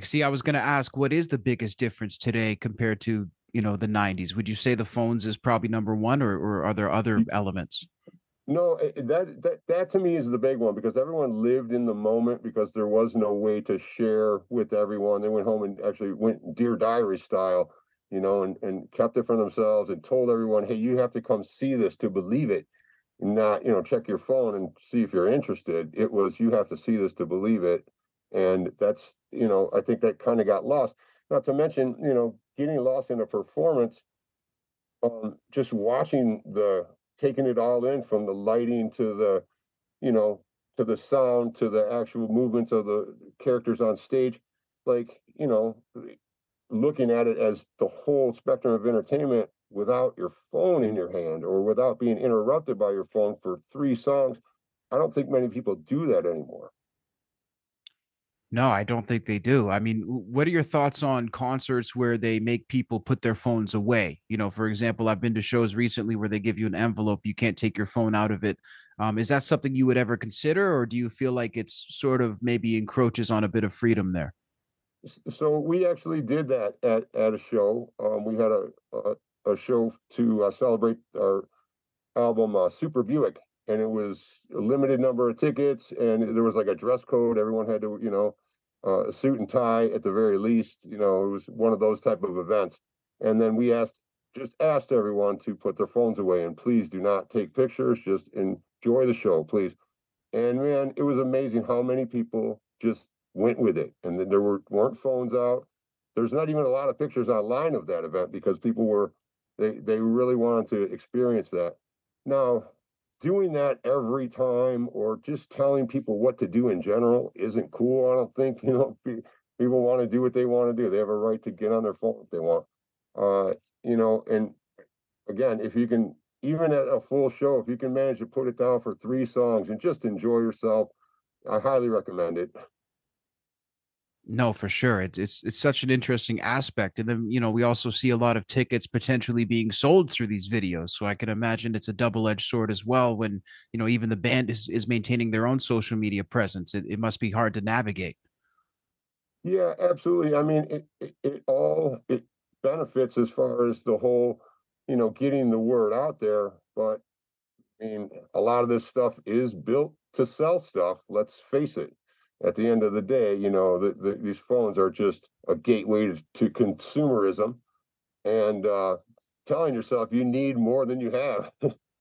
See, I was going to ask, what is the biggest difference today compared to, the 90s? Would you say the phones is probably number one, or are there other elements? No, that to me is the big one because everyone lived in the moment because there was no way to share with everyone. They went home and actually went Dear Diary style, and kept it for themselves and told everyone, hey, you have to come see this to believe it, not, check your phone and see if you're interested. It was, you have to see this to believe it. And that's, I think that kind of got lost. Not to mention, getting lost in a performance, just watching taking it all in from the lighting to the you know to the sound to the actual movements of the characters on stage, like, looking at it as the whole spectrum of entertainment without your phone in your hand or without being interrupted by your phone for 3 songs. I don't think many people do that anymore. No, I don't think they do. I mean, what are your thoughts on concerts where they make people put their phones away? For example, I've been to shows recently where they give you an envelope, you can't take your phone out of it. Is that something you would ever consider, or do you feel like it's sort of maybe encroaches on a bit of freedom there? So we actually did that at a show. We had a show to celebrate our album, Super Buick, and it was a limited number of tickets, and there was like a dress code. Everyone had to, a suit and tie at the very least. It was one of those type of events. And then just asked everyone to put their phones away and please do not take pictures. Just enjoy the show, please. And man, it was amazing how many people just went with it, and then weren't phones out. There's not even a lot of pictures online of that event because people were they really wanted to experience that. Now, doing that every time or just telling people what to do in general isn't cool. I don't think, people want to do what they want to do. They have a right to get on their phone if they want. And again, if you can, even at a full show, if you can manage to put it down for 3 songs and just enjoy yourself, I highly recommend it. No, for sure. It's such an interesting aspect. And then, we also see a lot of tickets potentially being sold through these videos. So I can imagine it's a double-edged sword as well when, even the band is maintaining their own social media presence. It must be hard to navigate. Yeah, absolutely. I mean, it benefits as far as the whole, getting the word out there. But I mean, a lot of this stuff is built to sell stuff. Let's face it. At the end of the day, these phones are just a gateway to consumerism and telling yourself you need more than you have.